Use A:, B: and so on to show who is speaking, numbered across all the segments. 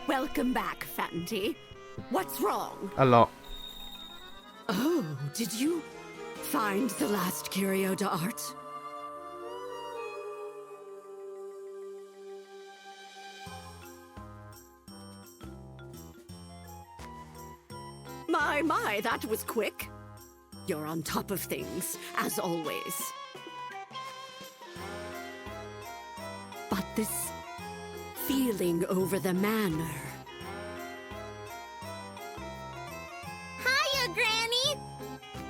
A: Welcome back, Fanty. What's wrong?
B: A lot.
A: Oh, did you find the last curio d'art? My, that was quick. You're on top of things, as always. But this feeling over the manor...
C: Hiya, Granny!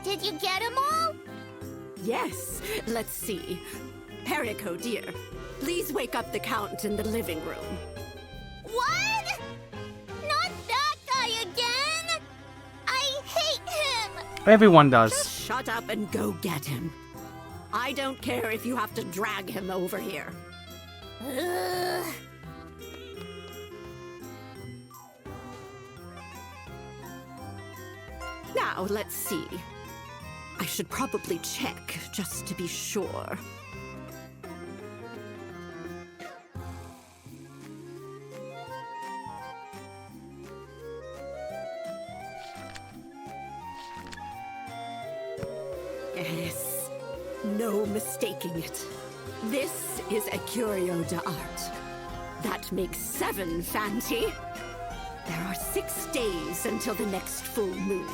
C: Did you get them all?
A: Yes, let's see. Perico, dear, please wake up the Count in the living room.
C: What? Not that guy again! I hate him!
B: Everyone does.
A: Just shut up and go get him. I don't care if you have to drag him over here.
C: Ugh.
A: Now, let's see. I should probably check, just to be sure. Yes, no mistaking it. This is a curio d'art. That makes 7, Fanty. There are 6 days until the next full moon.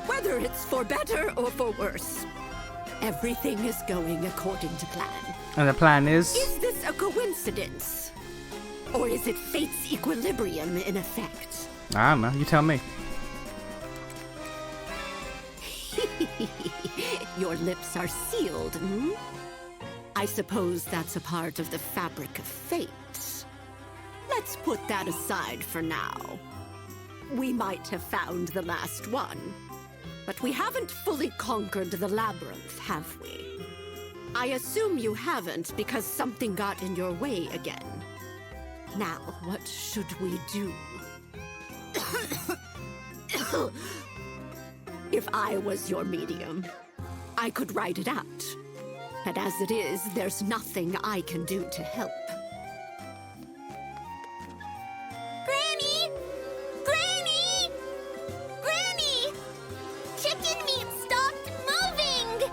A: Whether it's for better or for worse, everything is going according to plan.
B: And the plan is?
A: Is this a coincidence? Or is it fate's equilibrium in effect?
B: I don't know, you tell me.
A: Your lips are sealed, hmm? I suppose that's a part of the fabric of fate. Let's put that aside for now. We might have found the last one, but we haven't fully conquered the labyrinth, have we? I assume you haven't because something got in your way again. Now, what should we do? If I was your medium, I could write it out. And as it is, there's nothing I can do to help.
C: Granny! Granny! Granny! Chicken meat stopped moving!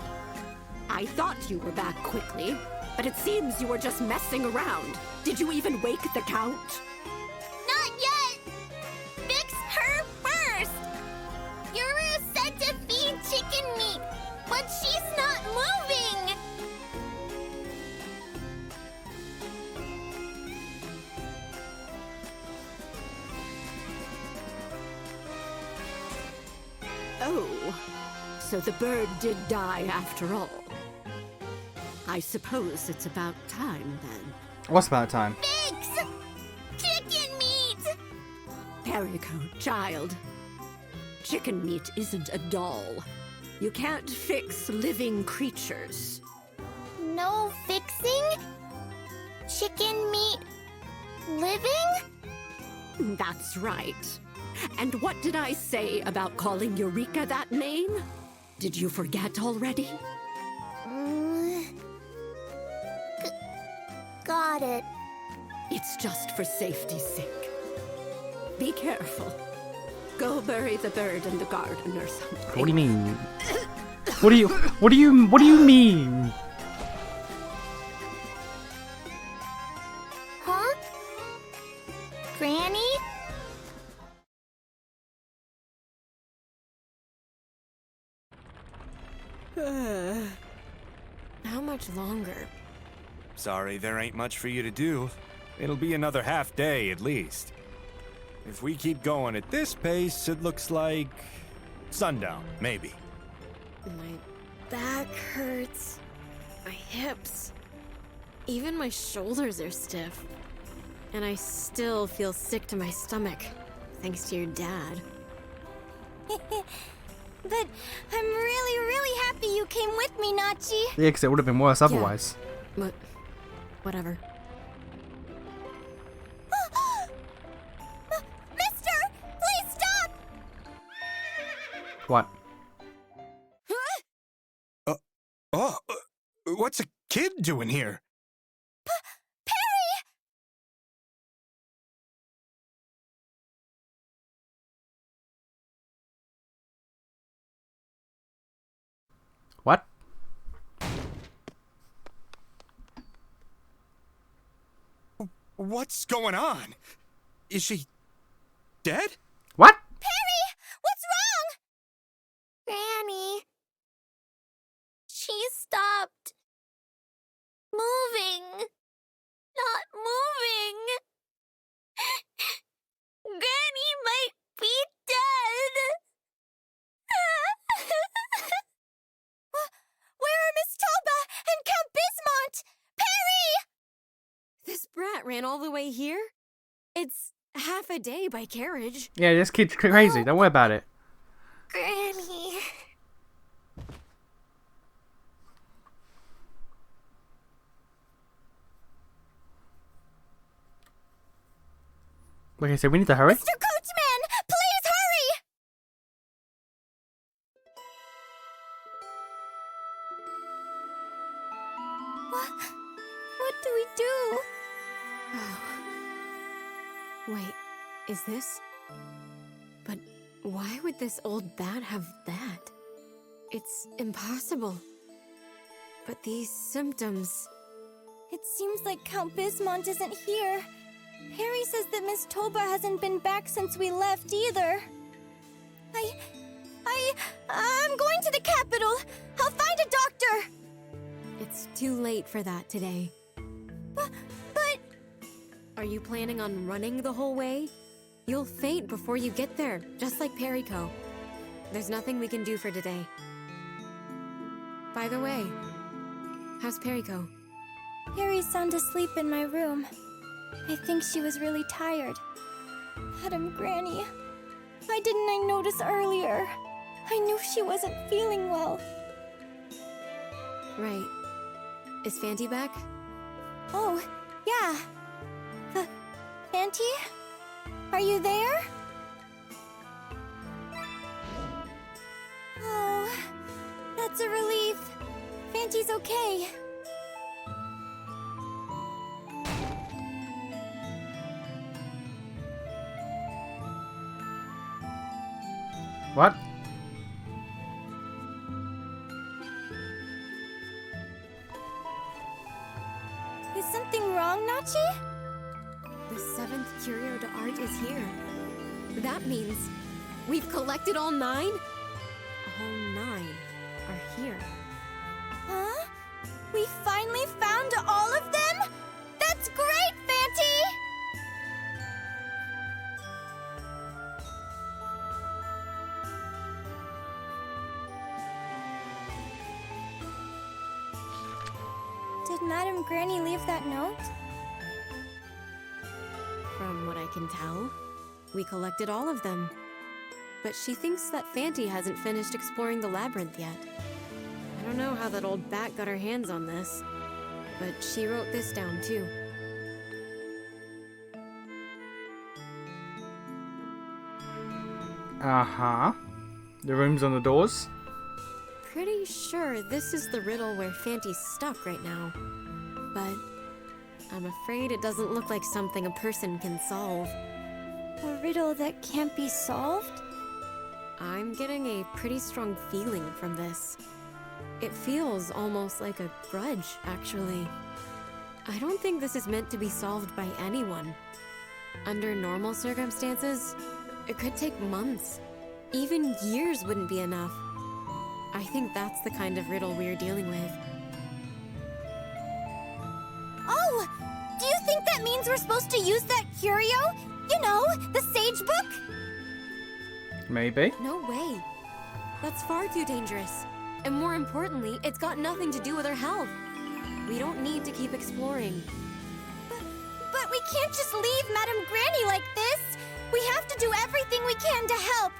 A: I thought you were back quickly, but it seems you were just messing around. Did you even wake the Count?
C: Not yet! Fix her first! Yuru said to feed chicken meat, but she's not moving!
A: Oh, so the bird did die after all. I suppose it's about time then.
B: What's about time?
C: Fix! Chicken meat!
A: Perico, child. Chicken meat isn't a doll. You can't fix living creatures.
C: No fixing? Chicken meat living?
A: That's right. And what did I say about calling Eureka that name? Did you forget already?
C: Got it.
A: It's just for safety's sake. Be careful. Go bury the bird in the garden or something.
B: What do you mean? What do you mean?
C: Huh? Granny?
D: How much longer?
E: Sorry, there ain't much for you to do. It'll be another half day at least. If we keep going at this pace, it looks like sundown, maybe.
D: My back hurts. My hips. Even my shoulders are stiff. And I still feel sick to my stomach, thanks to your dad.
C: But I'm really happy you came with me, Nachi.
B: Yeah, because it would have been worse otherwise.
D: But whatever.
C: Mister, please stop!
B: What?
E: What's a kid doing here? What's going on? Is she dead?
B: What?
C: Perry, what's wrong? Granny. She stopped moving. Not moving. Granny might be dead. Where are Miss Toba and Count Bismont? Perry!
D: This brat ran all the way here? It's half a day by carriage.
B: Yeah, this kid's crazy. Don't worry about it.
C: Granny.
B: Okay, so we need to hurry.
C: Mr. Coachman, please hurry! What do we do?
D: Oh. Wait, is this? But why would this old bat have that? It's impossible. But these symptoms...
C: It seems like Count Bismont isn't here. Harry says that Miss Toba hasn't been back since we left either. I'm going to the capital. I'll find a doctor.
D: It's too late for that today.
C: But...
D: Are you planning on running the whole way? You'll faint before you get there, just like Perico. There's nothing we can do for today. By the way, how's Perico?
C: Harry's sound asleep in my room. I think she was really tired. Madam Granny, why didn't I notice earlier? I knew she wasn't feeling well.
D: Right. Is Fanty back?
C: Oh, yeah. Auntie? Are you there? Oh, that's a relief. Fanty's okay.
B: What?
C: Is something wrong, Nachi?
D: The 7th Curio de Art is here. That means we've collected all 9? All 9 are here.
C: Huh? We finally found all of them? That's great, Fanty! Did Madam Granny leave that note?
D: From what I can tell, we collected all of them. But she thinks that Fanty hasn't finished exploring the labyrinth yet. I don't know how that old bat got her hands on this, but she wrote this down too.
B: Uh-huh. The rooms on the doors.
D: Pretty sure this is the riddle where Fanty's stuck right now. But I'm afraid it doesn't look like something a person can solve.
C: A riddle that can't be solved?
D: I'm getting a pretty strong feeling from this. It feels almost like a grudge, actually. I don't think this is meant to be solved by anyone. Under normal circumstances, it could take months. Even years wouldn't be enough. I think that's the kind of riddle we're dealing with.
C: Oh! Do you think that means we're supposed to use that curio? You know, the sage book?
B: Maybe.
D: No way. That's far too dangerous. And more importantly, it's got nothing to do with our health. We don't need to keep exploring.
C: But we can't just leave Madam Granny like this. We have to do everything we can to help.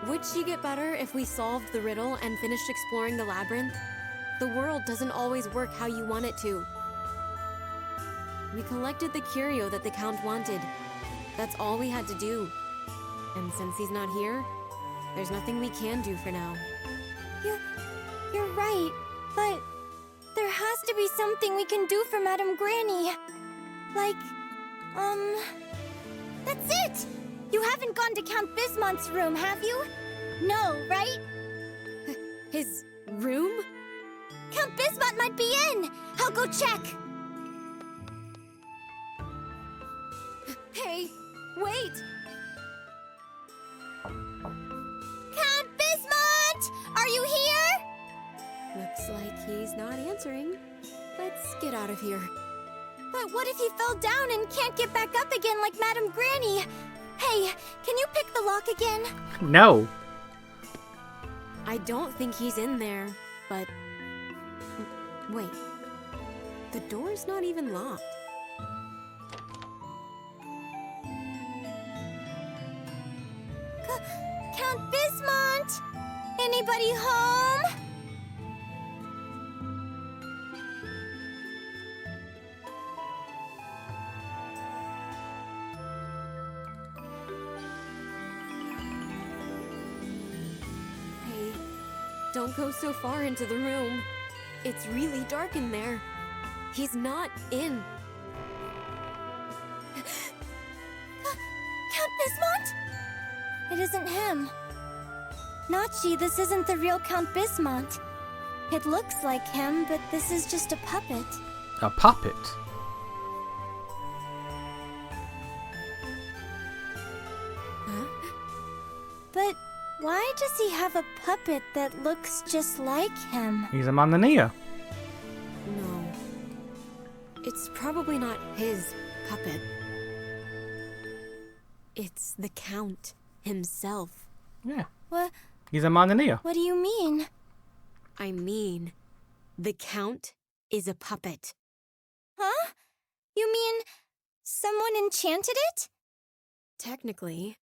D: Would she get better if we solved the riddle and finished exploring the labyrinth? The world doesn't always work how you want it to. We collected the curio that the Count wanted. That's all we had to do. And since he's not here, there's nothing we can do for now.
C: You're right, but there has to be something we can do for Madam Granny. Like, that's it! You haven't gone to Count Bismont's room, have you? No, right?
D: His room?
C: Count Bismont might be in! I'll go check!
D: Looks like he's not answering. Let's get out of here.
C: But what if he fell down and can't get back up again like Madame Granny? Hey, can you pick the lock again?
B: No.
D: I don't think he's in there, but... Wait. The door's not even locked.
C: Count Bismont! Anybody home?
D: Hey, don't go so far into the room. It's really dark in there. He's not in.
C: Count Bismont? It isn't him. Nachi, this isn't the real Count Bismont. It looks like him, but this is just a puppet.
B: A puppet?
D: Huh?
C: But why does he have a puppet that looks just like him?
B: He's a Manania.
D: No. It's probably not his puppet. It's the Count himself.
B: Yeah.
C: What?
B: He's a Manania.
C: What do you mean?
D: I mean, the Count is a puppet.
C: Huh? You mean someone enchanted it?
D: Technically,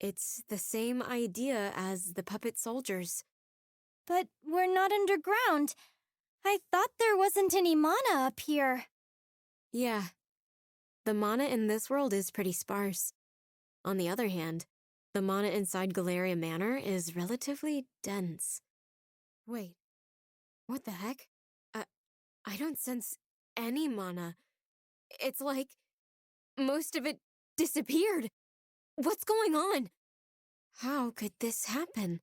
D: it's the same idea as the puppet soldiers.
C: But we're not underground. I thought there wasn't any mana up here.
D: Yeah. The mana in this world is pretty sparse. On the other hand, the mana inside Galleria Manor is relatively dense. Wait, what the heck? I don't sense any mana. It's like most of it disappeared. What's going on? How could this happen?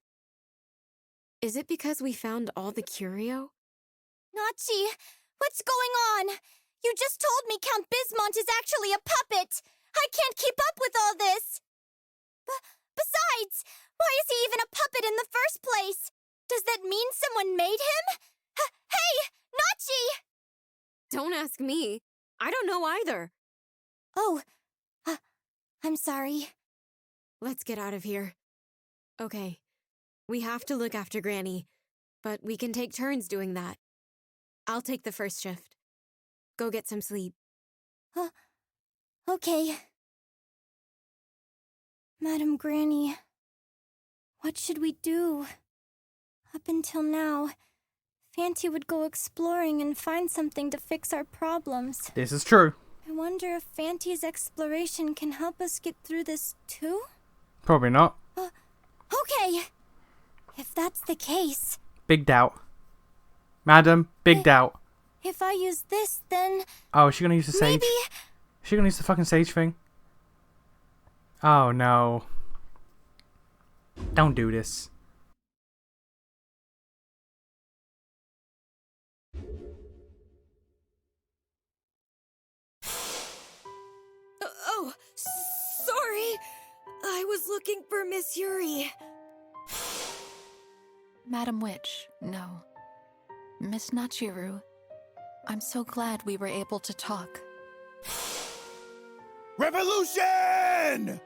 D: Is it because we found all the curio?
C: Nachi, what's going on? You just told me Count Bismont is actually a puppet. I can't keep up with all this. Besides, why is he even a puppet in the first place? Does that mean someone made him? Hey, Nachi!
D: Don't ask me. I don't know either.
C: Oh, I'm sorry.
D: Let's get out of here. Okay, we have to look after Granny, but we can take turns doing that. I'll take the first shift. Go get some sleep.
C: Okay. Madam Granny, what should we do? Up until now, Fanty would go exploring and find something to fix our problems.
B: This is true.
C: I wonder if Fanty's exploration can help us get through this too?
B: Probably not.
C: Okay. If that's the case...
B: Big doubt. Madam, big doubt.
C: If I use this, then...
B: Oh, is she gonna use the sage?
C: Maybe...
B: Is she gonna use the fucking sage thing? Oh no. Don't do this.
D: Oh, sorry. I was looking for Miss Yuri.
F: Madam Witch, no. Miss Nachiru, I'm so glad we were able to talk.
E: Revolution!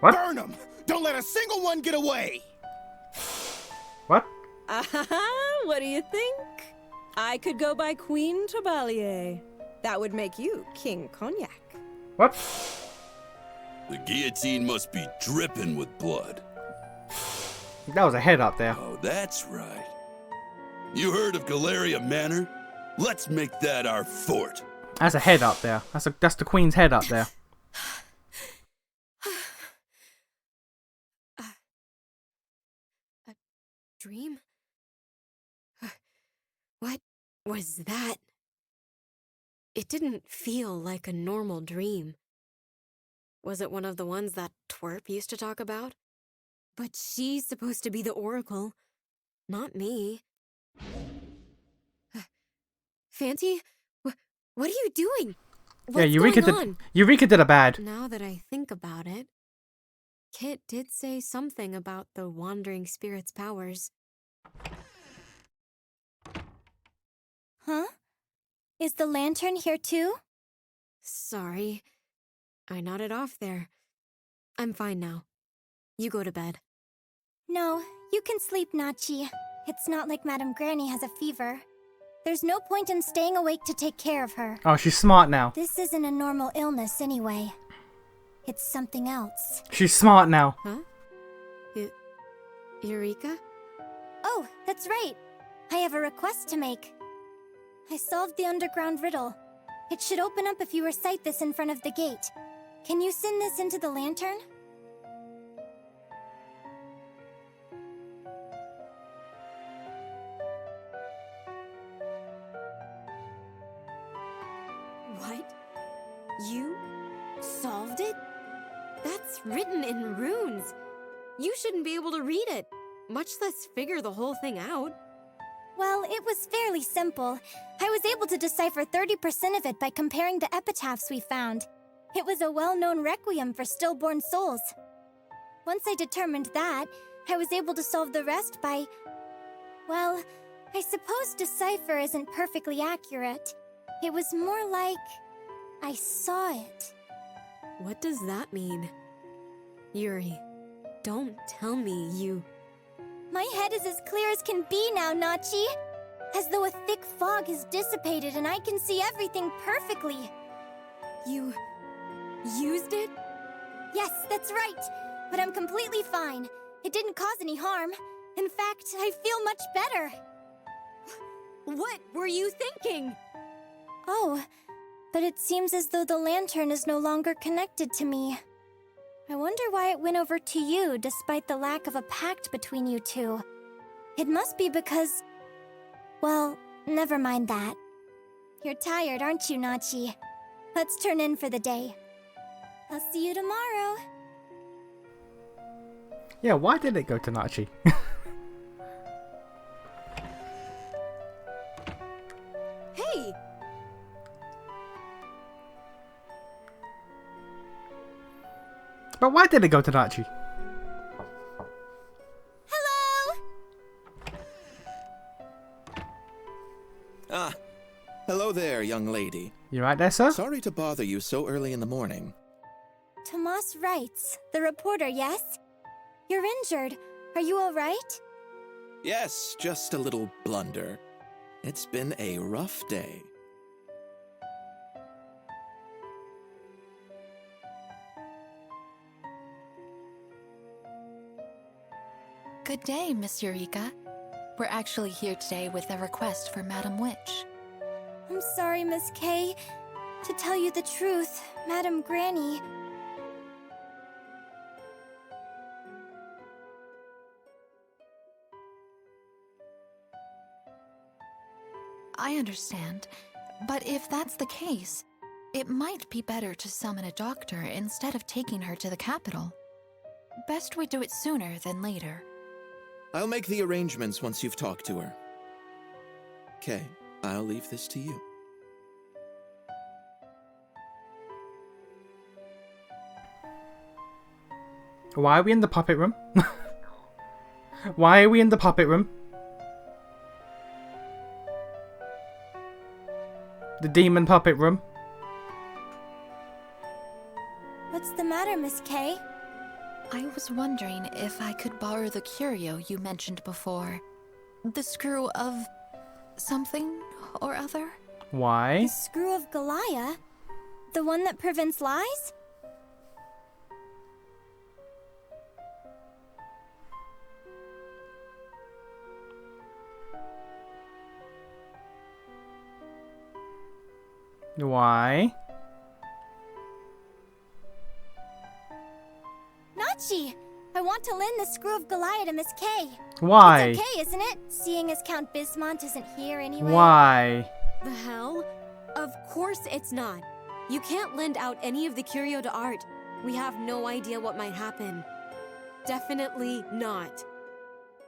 B: What?
E: Burn them! Don't let a single one get away!
B: What?
G: What do you think? I could go by Queen Tabalier. That would make you King Cognac.
B: What?
H: The guillotine must be dripping with blood.
B: That was a head up there.
H: Oh, that's right. You heard of Galleria Manor? Let's make that our fort.
B: That's a head up there. That's the queen's head up there.
D: A dream? What was that? It didn't feel like a normal dream. Was it one of the ones that Twerp used to talk about? But she's supposed to be the Oracle, not me. Fanty, what are you doing? What's
B: Yeah, Eureka
D: going on?
B: Eureka did a bad.
D: Now that I think about it, Kit did say something about the Wandering Spirit's powers.
C: Is the lantern here too?
D: Sorry. I nodded off there. I'm fine now. You go to bed.
C: No, you can sleep, Nachi. It's not like Madame Granny has a fever. There's no point in staying awake to take care of her.
B: Oh, she's smart now.
C: This isn't a normal illness anyway. It's something else.
B: She's smart now.
D: Huh? Eureka?
C: Oh, that's right. I have a request to make. I solved the underground riddle. It should open up if you recite this in front of the gate. Can you send this into the lantern?
D: What? You solved it? That's written in runes. You shouldn't be able to read it, much less figure the whole thing out.
C: Well, it was fairly simple. I was able to decipher 30% of it by comparing the epitaphs we found. It was a well-known requiem for stillborn souls. Once I determined that, I was able to solve the rest by... Well, I suppose decipher isn't perfectly accurate. It was more like... I saw it.
D: What does that mean? Yuri, don't tell me you...
C: My head is as clear as can be now, Nachi. As though a thick fog has dissipated and I can see everything perfectly.
D: You... used it?
C: Yes, that's right. But I'm completely fine. It didn't cause any harm. In fact, I feel much better.
D: What were you thinking?
C: Oh, but it seems as though the lantern is no longer connected to me. I wonder why it went over to you despite the lack of a pact between you two. It must be because... Well, never mind that. You're tired, aren't you, Nachi? Let's turn in for the day. I'll see you tomorrow.
B: Yeah, why did it go to Nachi?
D: Hey!
B: But why did it go to Nachi?
C: Hello!
I: Ah, hello there, young lady.
B: You right there, sir?
I: Sorry to bother you so early in the morning.
C: Tomas writes, the reporter, yes? You're injured. Are you alright?
I: Yes, just a little blunder. It's been a rough day.
F: Good day, Miss Eureka. We're actually here today with a request for Madam Witch.
C: I'm sorry, Miss Kay. To tell you the truth, Madame Granny...
F: I understand, but if that's the case, it might be better to summon a doctor instead of taking her to the capital. Best we do it sooner than later.
I: I'll make the arrangements once you've talked to her. Kay, I'll leave this to you.
B: Why are we in the puppet room? Why are we in the puppet room? The demon puppet room.
C: What's the matter, Miss Kay?
F: I was wondering if I could borrow the curio you mentioned before. The screw of... something or other?
B: Why?
C: The Screw of Gallia? The one that prevents lies?
B: Why?
C: Nachi! I want to lend the Screw of Gallia to Miss Kay.
B: Why?
C: It's okay, isn't it? Seeing as Count Bismont isn't here anyway.
B: Why?
D: The hell? Of course it's not. You can't lend out any of the curio to Art. We have no idea what might happen. Definitely not.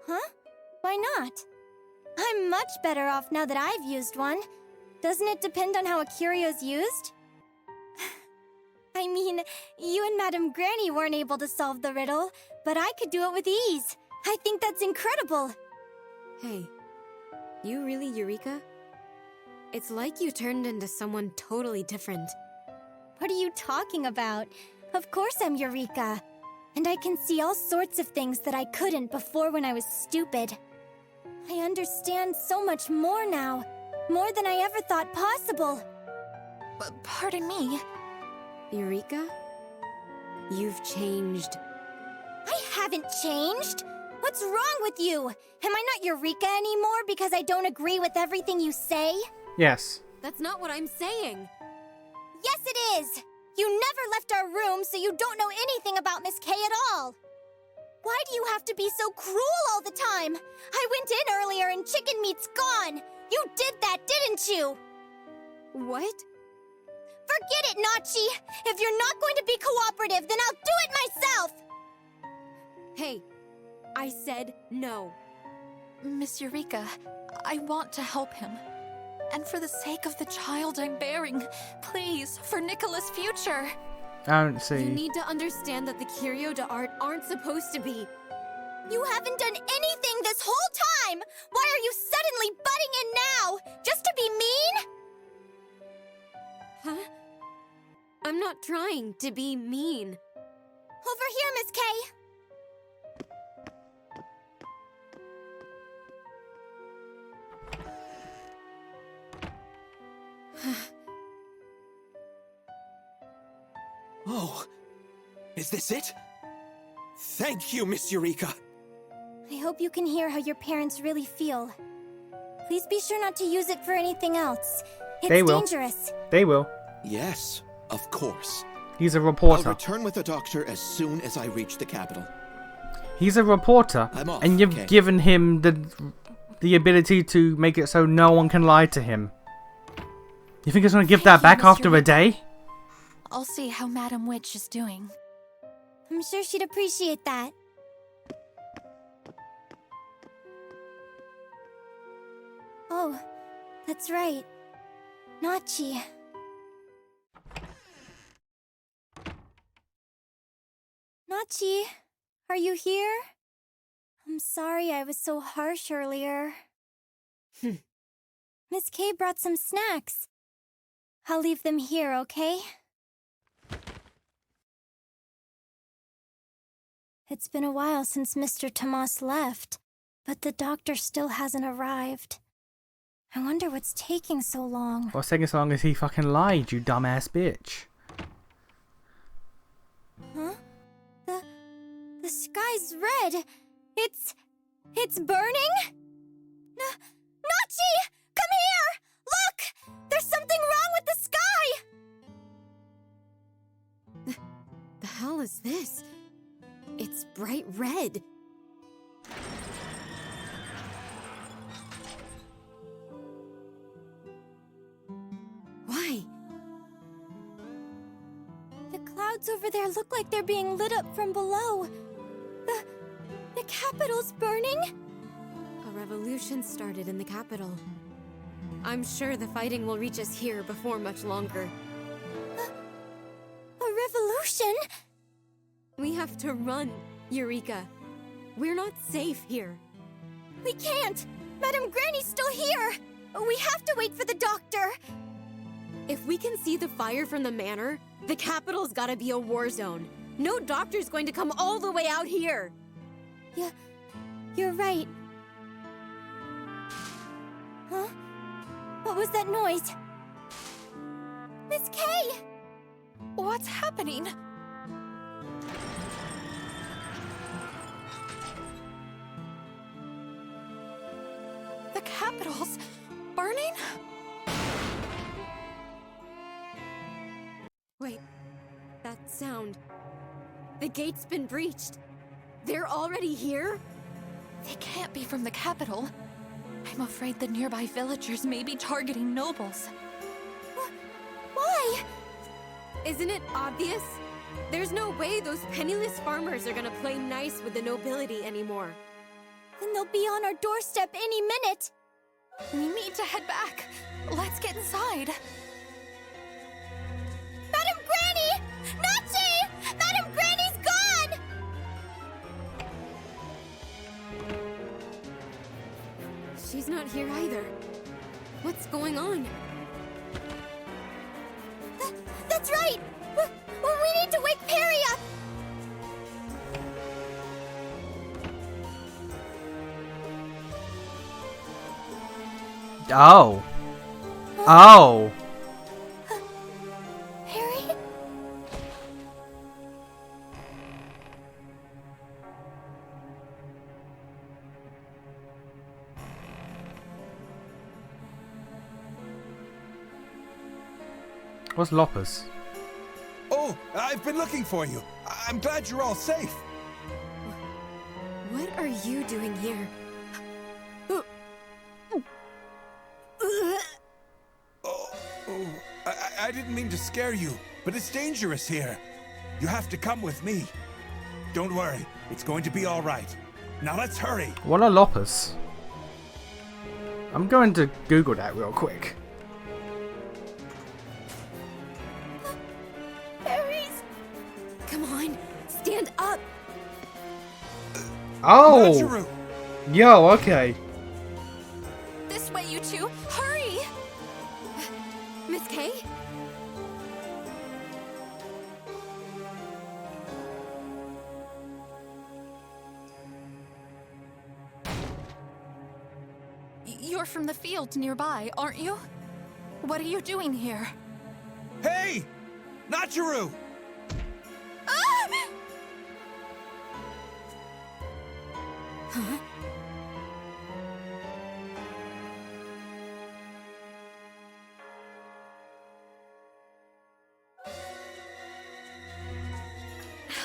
C: Huh? Why not? I'm much better off now that I've used one. Doesn't it depend on how a curio's used? I mean, you and Madame Granny weren't able to solve the riddle, but I could do it with ease. I think that's incredible.
D: Hey, you really Eureka? It's like you turned into someone totally different.
C: What are you talking about? Of course I'm Eureka. And I can see all sorts of things that I couldn't before when I was stupid. I understand so much more now. More than I ever thought possible.
F: Pardon me.
D: Eureka? You've changed.
C: I haven't changed. What's wrong with you? Am I not Eureka anymore because I don't agree with everything you say?
B: Yes.
D: That's not what I'm saying.
C: Yes, it is! You never left our room, so you don't know anything about Miss K at all. Why do you have to be so cruel all the time? I went in earlier and chicken meat's gone. You did that, didn't you?
D: What?
C: Forget it, Nachi! If you're not going to be cooperative, then I'll do it myself!
D: Hey, I said no.
F: Miss Eureka, I want to help him. And for the sake of the child I'm bearing, please, for Nicola's future.
B: I don't see.
D: You need to understand that the curio de art aren't supposed to be.
C: You haven't done anything this whole time! Why are you suddenly butting in now? Just to be mean?
D: Huh? I'm not trying to be mean.
C: Over here, Miss K.
I: Oh, is this it? Thank you, Miss Eureka.
C: I hope you can hear how your parents really feel. Please be sure not to use it for anything else. It's
B: They will.
C: dangerous.
B: They will.
I: Yes, of course.
B: He's a
I: I'll
B: reporter.
I: return with the doctor as soon as I reach the capital.
B: He's a reporter,
I: I'm off,
B: and you've
I: okay.
B: given him the ability to make it so no one can lie to him. You think he's gonna give that
F: Thank you,
B: back
F: Miss
B: after a
F: Eureka.
B: day?
F: I'll see how Madam Witch is doing.
C: I'm sure she'd appreciate that. Oh, that's right. Nachi. Nachi, are you here? I'm sorry I was so harsh earlier. Miss K brought some snacks. I'll leave them here, okay? It's been a while since Mr. Tomas left, but the doctor still hasn't arrived. I wonder what's taking so long.
B: What's taking so long as he fucking lied, you dumbass bitch.
C: Huh? The sky's red. It's burning? Nachi! Come here! Look! There's something wrong with the sky!
D: The hell is this? It's bright red. Why?
C: The clouds over there look like they're being lit up from below. The capital's burning?
D: A revolution started in the capital. I'm sure the fighting will reach us here before much longer.
C: A revolution?
D: We have to run, Eureka. We're not safe here.
C: We can't! Madame Granny's still here! We have to wait for the doctor!
D: If we can see the fire from the manor, the capital's gotta be a war zone. No doctor's going to come all the way out here.
C: Yeah, you're right. Huh? What was that noise? Miss K!
F: What's happening? The capital's burning?
D: Wait, that sound. The gate's been breached. They're already here?
F: They can't be from the capital. I'm afraid the nearby villagers may be targeting nobles.
C: Why?
D: Isn't it obvious? There's no way those penniless farmers are gonna play nice with the nobility anymore.
C: Then they'll be on our doorstep any minute.
F: We need to head back. Let's get inside.
C: Madame Granny! Nachi! Madame Granny's gone!
D: She's not here either. What's going on?
C: That's right! We need to wake Perry up!
B: Oh. Oh.
C: Perry?
B: What's Lopus?
E: Oh, I've been looking for you. I'm glad you're all safe.
D: What are you doing here?
E: I didn't mean to scare you, but it's dangerous here. You have to come with me. Don't worry, it's going to be all right. Now let's hurry.
B: What are Lopus? I'm going to Google that real quick.
C: Perry's...
D: Come on, stand up.
B: Oh!
E: Nachiru!
B: Yo, okay.
F: This way, you two! Hurry!
D: Miss K?
F: You're from the field nearby, aren't you? What are you doing here?
E: Hey! Nachiru!
D: Huh?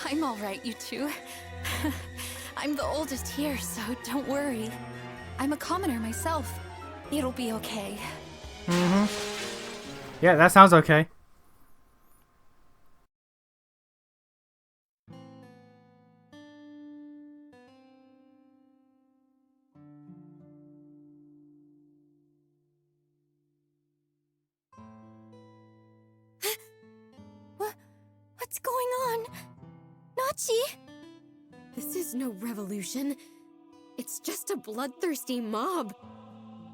F: I'm all right, you two. I'm the oldest here, so don't worry. I'm a commoner myself. It'll be okay.
B: Yeah, that sounds okay.
C: What's going on? Nachi?
D: This is no revolution. It's just a bloodthirsty mob.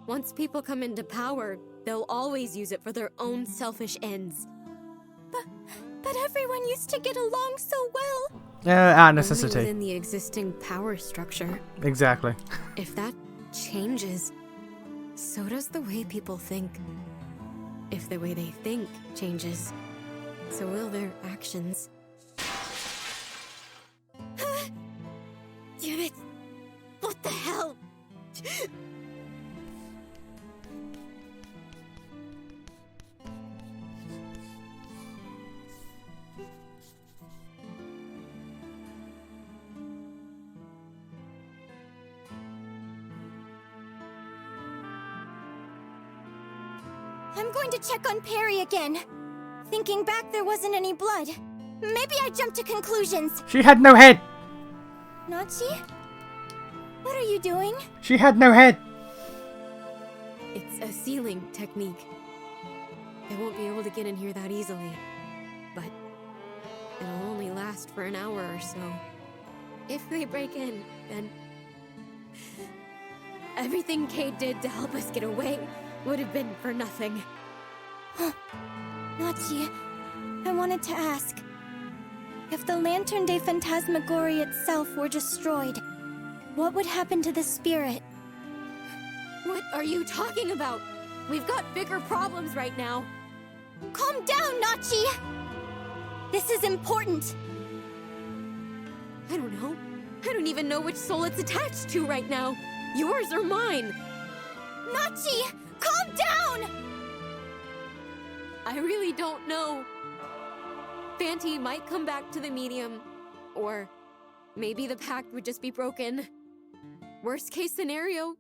D: Once people come into power, they'll always use it for their own selfish ends.
C: But everyone used to get along so well.
B: Out of
D: Only
B: necessity.
D: within the existing power structure.
B: Exactly.
D: If that changes, so does the way people think. If the way they think changes, so will their actions.
C: Damn it! What the hell? I'm going to check on Perry again. Thinking back, there wasn't any blood. Maybe I jumped to conclusions.
B: She had no head!
C: Nachi? What are you doing?
B: She had no head!
D: It's a sealing technique. They won't be able to get in here that easily. But it'll only last for an hour or so. If they break in, then everything Kate did to help us get away would have been for nothing.
C: Nachi, I wanted to ask. If the Lantern de Phantasmagoria itself were destroyed, what would happen to the spirit?
D: What are you talking about? We've got bigger problems right now.
C: Calm down, Nachi! This is important.
D: I don't know. I don't even know which soul it's attached to right now. Yours or mine.
C: Nachi, calm down!
D: I really don't know. Fanti might come back to the medium, or maybe the pact would just be broken. Worst case scenario,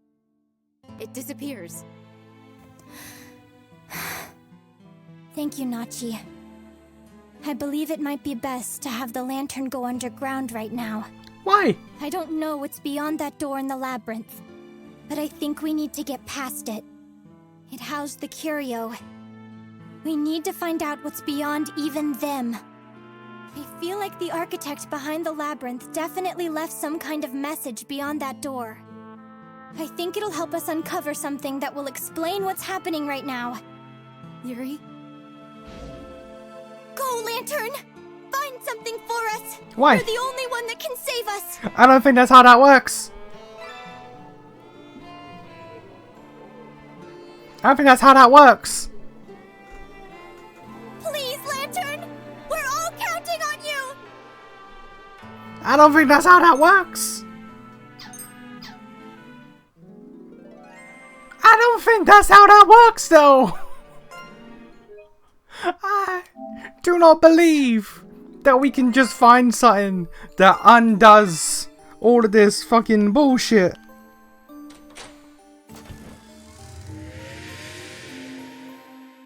D: it disappears.
C: Thank you, Nachi. I believe it might be best to have the lantern go underground right now.
B: Why?
C: I don't know what's beyond that door in the labyrinth, but I think we need to get past it. It housed the curio. We need to find out what's beyond even them. I feel like the architect behind the labyrinth definitely left some kind of message beyond that door. I think it'll help us uncover something that will explain what's happening right now.
D: Yuri?
C: Go, Lantern! Find something for us!
B: Why?
C: You're the only one that can save us!
B: I don't think that's how that works. I don't think that's how that works.
C: Please, Lantern! We're all counting on you!
B: I don't think that's how that works. I don't think that's how that works, though. I do not believe that we can just find something that undoes all of this fucking bullshit.